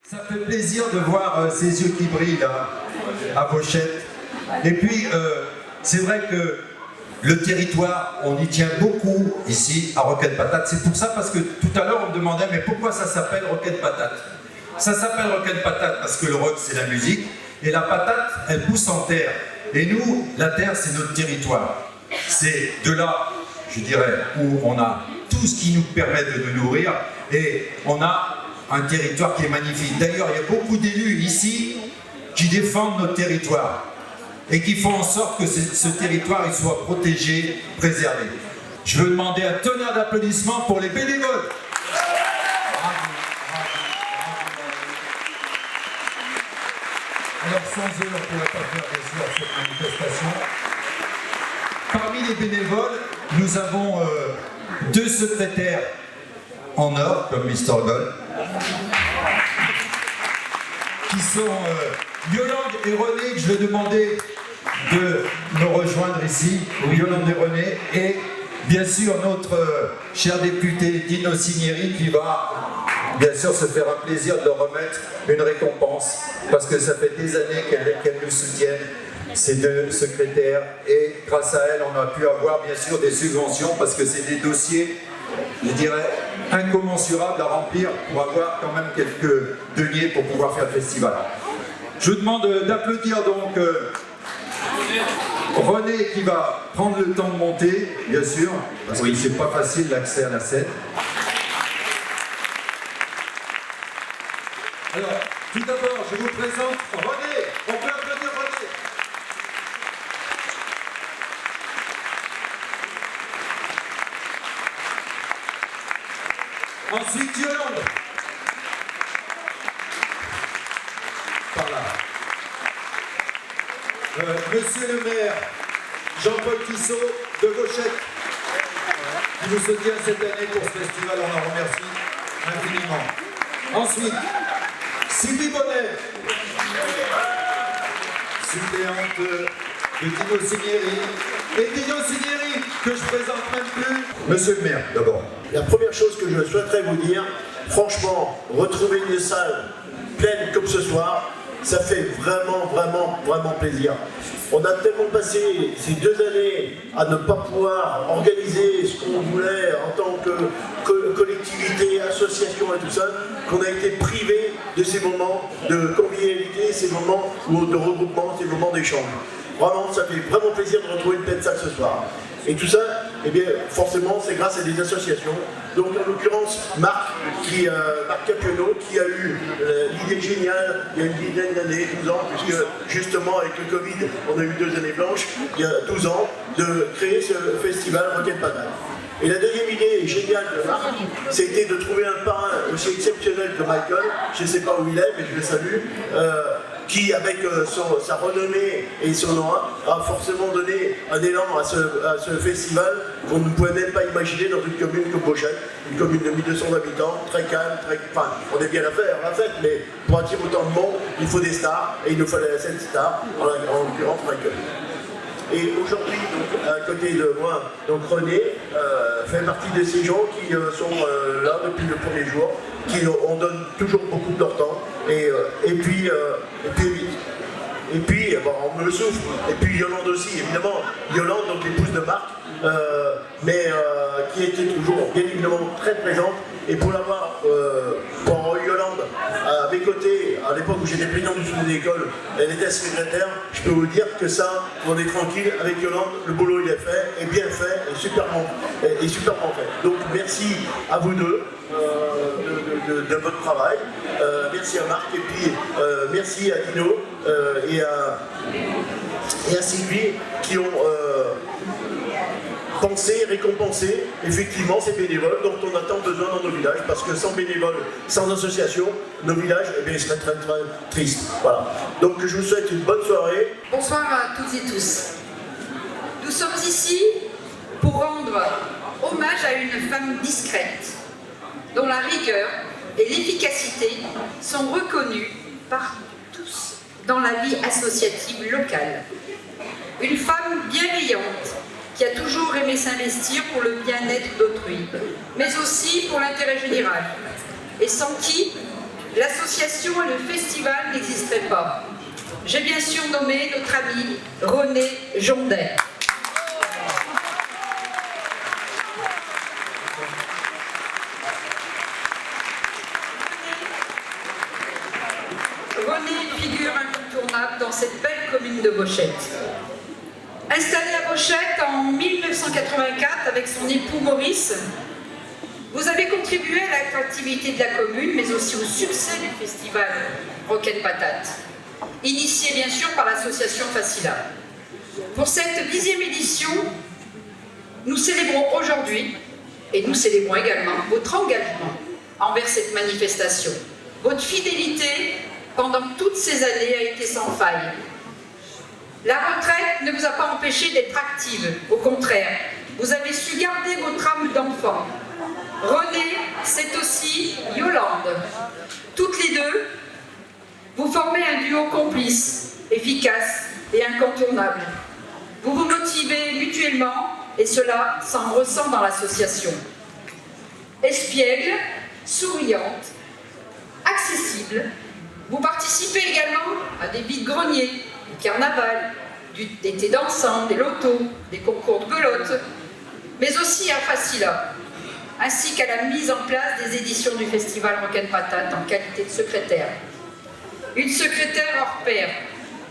Ça fait plaisir de voir ces yeux qui brillent là, à Vauchette. Et puis, c'est vrai que le territoire, on y tient beaucoup ici à Roquette Patate. C'est pour ça, parce que tout à l'heure, on me demandait, mais pourquoi ça s'appelle Roquette Patate? Ça s'appelle Roquette Patate parce que le rock, c'est la musique, et la patate, elle pousse en terre. Et nous, la terre, c'est notre territoire. C'est de là, je dirais, où on a tout ce qui nous permet de nous nourrir, et on a un territoire qui est magnifique. D'ailleurs, il y a beaucoup d'élus ici qui défendent notre territoire et qui font en sorte que ce territoire il soit protégé, préservé. Je veux demander un tonnerre d'applaudissements pour les bénévoles. Alors sans eux, on ne pourrait pas faire bien sûr cette manifestation. Parmi les bénévoles, nous avons deux secrétaires en or, comme Mr. Gold, qui sont Yolande et René, que je vais demander de nous rejoindre ici, Yolande et René, et bien sûr notre cher député Dino Cinieri qui va bien sûr se faire un plaisir de leur remettre une récompense, parce que ça fait des années qu'elles nous soutiennent, ces deux secrétaires, et grâce à elles on a pu avoir bien sûr des subventions, parce que c'est des dossiers, je dirais, incommensurables à remplir pour avoir quand même quelques deniers pour pouvoir faire le festival. Je vous demande d'applaudir donc René qui va prendre le temps de monter, bien sûr, parce que c'est pas facile l'accès à la scène. Alors, tout d'abord, je vous présente René. On peut applaudir René. Ensuite, Yolande. Par là. Monsieur le maire, Jean-Paul Tissot de Vauchette, qui nous soutient cette année pour ce festival, on en remercie infiniment. Ensuite, Sylvie Bonnet, suppléante de Dino Cinieri. Et Dino Cinieri, que je présente même plus. Monsieur le maire, d'abord. La première chose que je souhaiterais vous dire, franchement, retrouver une salle pleine comme ce soir, ça fait vraiment plaisir. On a tellement passé ces 2 années à ne pas pouvoir organiser ce qu'on voulait en tant que collectivité, association et tout ça, qu'on a été privé de ces moments de convivialité, ces moments de regroupement, ces moments d'échange. Vraiment, ça fait vraiment plaisir de retrouver une pleine salle ce soir. Et tout ça, eh bien, forcément, c'est grâce à des associations. Donc, en l'occurrence, Marc Capionneau, qui a eu l'idée géniale il y a une dizaine d'années, 12 ans, puisque justement, avec le Covid, on a eu 2 années blanches, il y a 12 ans, de créer ce festival Roquette Patate. Et la deuxième idée géniale de Marc, c'était de trouver un parrain aussi exceptionnel que Michael, je ne sais pas où il est, mais je le salue, qui, avec sa renommée et son nom, a forcément donné un élan à ce festival qu'on ne pouvait même pas imaginer dans une commune comme Vauchette, une commune de 1200 habitants, très calme, enfin, on est bien à faire, la fête, mais pour attirer autant de monde, il faut des stars, et il nous fallait cette star, en l'occurrence Michael. Et aujourd'hui, à côté de moi, donc René fait partie de ces gens qui sont là depuis le premier jour, qui on donne toujours beaucoup de leur temps, et puis bon, on me le souffle. Et puis Yolande aussi, évidemment. Yolande, donc l'épouse de Marc, mais qui était toujours bien évidemment très présente. Et pour l'avoir, pour Yolande, à mes côtés, à l'époque où j'étais président du soutien d'école, elle était secrétaire, je peux vous dire que ça, on est tranquille avec Yolande, le boulot il est fait, et bien fait, et superbement fait. Donc merci à vous deux de votre travail, merci à Marc, et puis merci à Dino et à Sylvie qui ont penser, récompenser effectivement ces bénévoles dont on a tant besoin dans nos villages, parce que sans bénévoles, sans association, nos villages, eh bien, ils seraient très tristes. Voilà. Donc je vous souhaite une bonne soirée. Bonsoir à toutes et tous. Nous sommes ici pour rendre hommage à une femme discrète, dont la rigueur et l'efficacité sont reconnues par tous dans la vie associative locale. Une femme bienveillante, qui a toujours aimé s'investir pour le bien-être d'autrui, mais aussi pour l'intérêt général, et sans qui l'association et le festival n'existeraient pas. J'ai bien sûr nommé notre ami René Jondet. René figure incontournable dans cette belle commune de Vauchette. Installé à Vauchette en 1984 avec son époux Maurice, vous avez contribué à l'attractivité de la commune, mais aussi au succès du festival Rock & Patate, initié bien sûr par l'association Facila. Pour cette 10e édition, nous célébrons aujourd'hui, et nous célébrons également votre engagement envers cette manifestation. Votre fidélité pendant toutes ces années a été sans faille. La retraite ne vous a pas empêché d'être active, au contraire, vous avez su garder votre âme d'enfant. René, c'est aussi Yolande. Toutes les deux, vous formez un duo complice, efficace et incontournable. Vous vous motivez mutuellement et cela s'en ressent dans l'association. Espiègle, souriante, accessible, vous participez également à des vides-greniers, du carnaval, des thés dansants, des lotos, des concours de belote, mais aussi à Facila, ainsi qu'à la mise en place des éditions du festival Rock & Patate en qualité de secrétaire. Une secrétaire hors pair,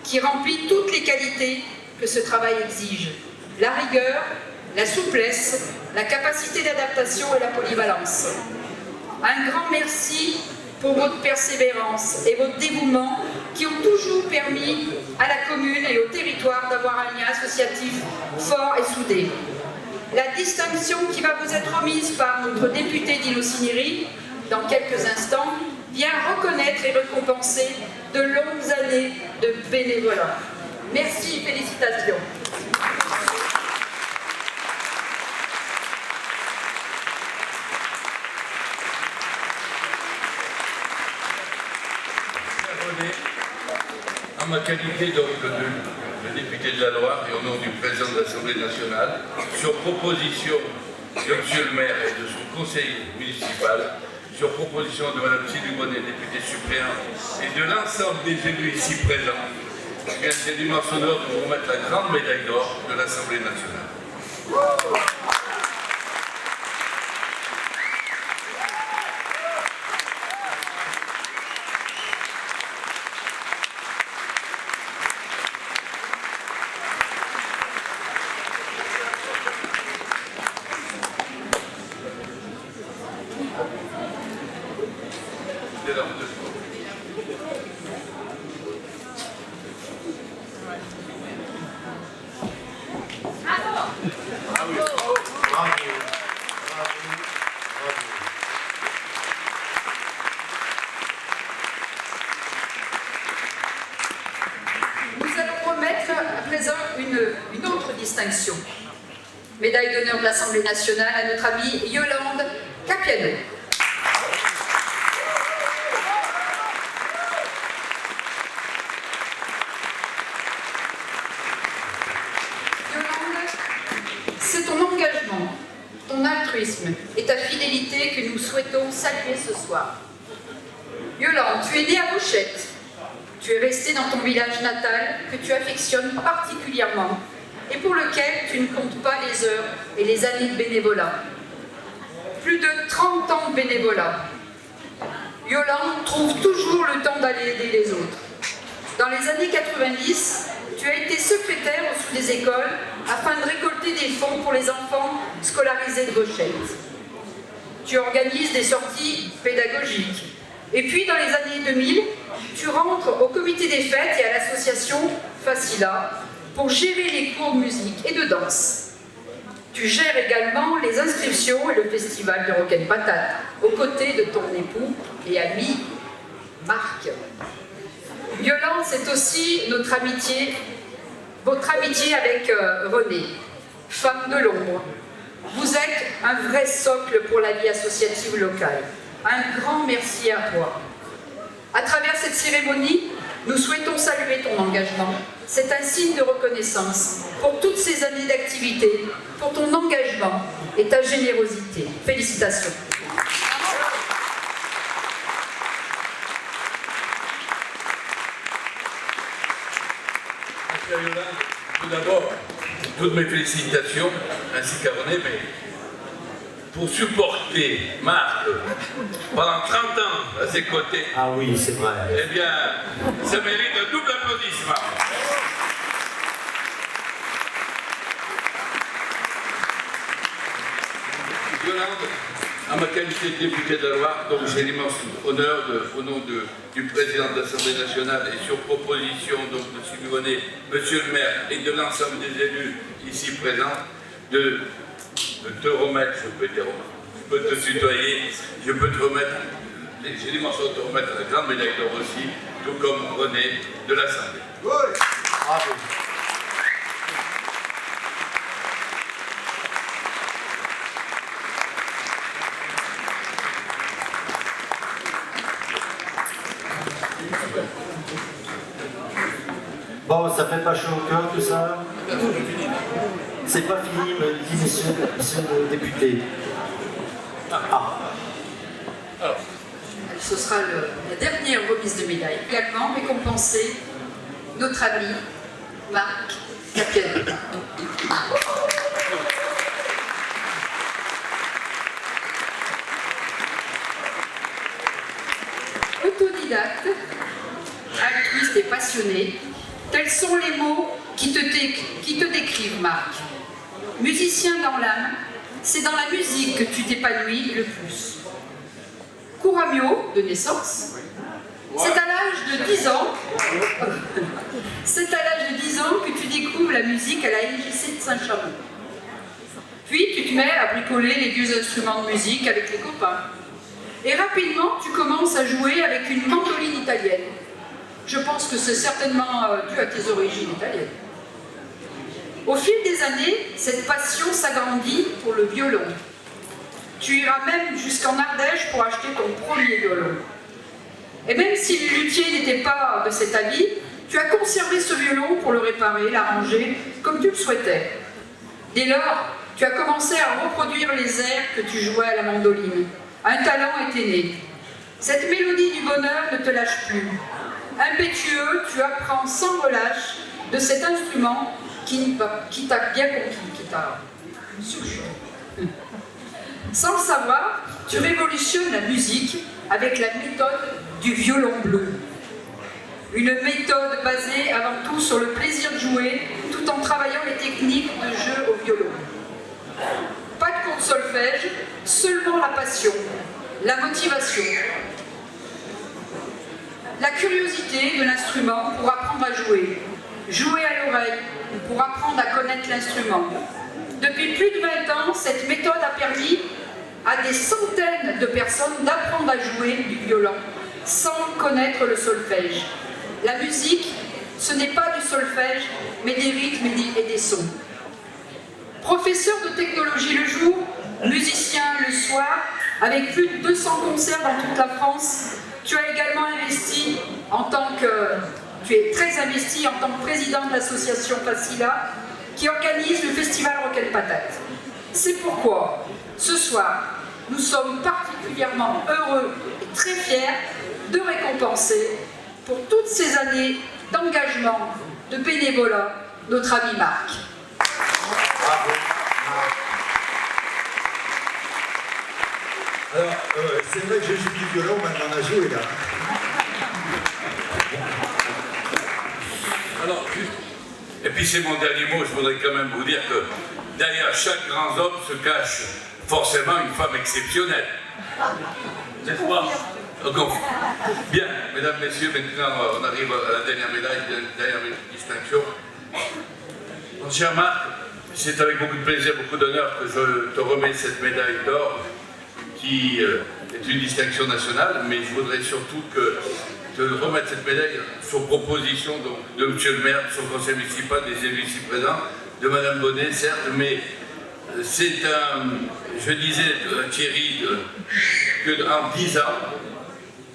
qui remplit toutes les qualités que ce travail exige. La rigueur, la souplesse, la capacité d'adaptation et la polyvalence. Un grand merci pour votre persévérance et votre dévouement qui ont toujours permis à la commune et au territoire d'avoir un lien associatif fort et soudé. La distinction qui va vous être remise par notre député Dino Cinieri dans quelques instants vient reconnaître et récompenser de longues années de bénévolat. Merci et félicitations. En ma qualité donc de député de la Loire et au nom du président de l'Assemblée nationale, sur proposition de M. le maire et de son conseil municipal, sur proposition de Mme Sylvie Bonnet, députée suppléante, et de l'ensemble des élus ici présents, c'est l'immense honneur de vous remettre la grande médaille d'or de l'Assemblée nationale. Une autre distinction. Médaille d'honneur de l'Assemblée nationale à notre amie Yolande Capiano. Yolande, c'est ton engagement, ton altruisme et ta fidélité que nous souhaitons saluer ce soir. Yolande, tu es née à Vauchette. Tu es restée dans ton village natal que tu affectionnes particulièrement et pour lequel tu ne comptes pas les heures et les années de bénévolat. Plus de 30 ans de bénévolat. Yolande trouve toujours le temps d'aller aider les autres. Dans les années 90, tu as été secrétaire au Sous des écoles afin de récolter des fonds pour les enfants scolarisés de Vauchette. Tu organises des sorties pédagogiques. Et puis, dans les années 2000, tu rentres au comité des fêtes et à l'association Facila pour gérer les cours de musique et de danse. Tu gères également les inscriptions et le festival de Rock & Patate, aux côtés de ton époux et ami Marc. Yolande, c'est aussi notre amitié, votre amitié avec René, femme de l'ombre. Vous êtes un vrai socle pour la vie associative locale. Un grand merci à toi. À travers cette cérémonie, nous souhaitons saluer ton engagement. C'est un signe de reconnaissance pour toutes ces années d'activité, pour ton engagement et ta générosité. Félicitations. Chère Yolande, tout d'abord, toutes mes félicitations, ainsi qu'à René, mais pour supporter Marc pendant 30 ans à ses côtés, Ah oui, c'est vrai. eh bien, ça mérite un double applaudissement. Yolande, à ma qualité de député de la Loire, donc j'ai l'immense honneur, au nom du président de l'Assemblée nationale et sur proposition donc, de Sylvie Bonnet, monsieur le maire et de l'ensemble des élus ici présents, de te remettre, je peux te tutoyer, je peux te remettre, j'ai l'immense honneur de te remettre la grande médaille d'or aussi, tout comme René de l'Assemblée. Oui. Bravo. Bon, ça fait pas chaud au cœur tout ça? C'est pas fini, me dit monsieur le député. Ce sera la dernière remise de médaille. Également récompenser notre ami Marc Capienne. Autodidacte, altruiste et passionné, tels sont les mots qui te décrivent, Marc. Musicien dans l'âme, c'est dans la musique que tu t'épanouis le plus. Couramio, de naissance, c'est à l'âge de 10 ans, c'est à l'âge de 10 ans que tu découvres la musique à la LJC de Saint-Chamond. Puis tu te mets à bricoler les vieux instruments de musique avec les copains. Et rapidement, tu commences à jouer avec une mandoline italienne. Je pense que c'est certainement dû à tes origines italiennes. Au fil des années, cette passion s'agrandit pour le violon. Tu iras même jusqu'en Ardèche pour acheter ton premier violon. Et même si le luthier n'était pas de cet avis, tu as conservé ce violon pour le réparer, l'arranger comme tu le souhaitais. Dès lors, tu as commencé à reproduire les airs que tu jouais à la mandoline. Un talent était né. Cette mélodie du bonheur ne te lâche plus. Impétueux, tu apprends sans relâche de cet instrument qui t'a bien conquis, qui t'a subjugué. Sans le savoir, tu révolutionnes la musique avec la méthode du violon bleu. Une méthode basée avant tout sur le plaisir de jouer, tout en travaillant les techniques de jeu au violon. Pas de cours de solfège, seulement la passion, la motivation, la curiosité de l'instrument pour apprendre à jouer, jouer à l'oreille pour apprendre à connaître l'instrument. Depuis plus de 20 ans, cette méthode a permis à des centaines de personnes d'apprendre à jouer du violon sans connaître le solfège. La musique, ce n'est pas du solfège, mais des rythmes et des sons. Professeur de technologie le jour, musicien le soir, avec plus de 200 concerts dans toute la France, tu as également investi tu es très investi en tant que président de l'association Facila, qui organise le festival Rock & Patate. C'est pourquoi, ce soir, nous sommes particulièrement heureux et très fiers de récompenser, pour toutes ces années d'engagement, de bénévolat, notre ami Marc. Bravo. Alors, c'est vrai que je joue du violon, maintenant on a joué là. Alors, et puis c'est mon dernier mot, je voudrais quand même vous dire que derrière chaque grand homme se cache forcément une femme exceptionnelle. N'est-ce pas? Donc, bien, mesdames, messieurs, maintenant on arrive à la dernière médaille, dernière distinction. Mon cher Marc, c'est avec beaucoup de plaisir, beaucoup d'honneur que je te remets cette médaille d'or qui est une distinction nationale, mais je voudrais surtout te remettre cette médaille sur proposition donc, de M. le maire, de son conseil municipal, des élus ici présents, de Mme Bonnet, certes, mais c'est je disais à Thierry qu'en 10 ans,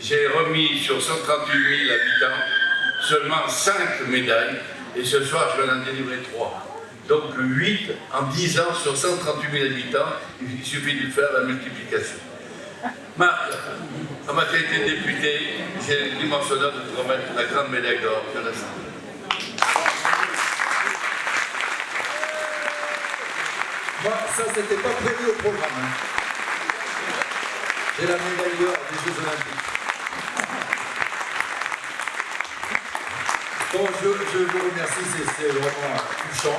j'ai remis sur 138 000 habitants seulement 5 médailles, et ce soir je vais en délivrer 3. Donc 8 en 10 ans sur 138 000 habitants, il suffit de faire la multiplication. Marc, en ma qualité de député, j'ai l'immense honneur de te remettre la grande médaille d'or de l'Assemblée. Moi, ça, c'était pas prévu au programme. Hein. J'ai la médaille d'or des Jeux Olympiques. Bon, je vous remercie, c'est vraiment touchant.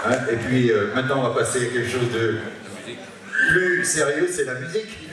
Hein. Et puis, maintenant, on va passer à quelque chose de plus sérieux, c'est la musique.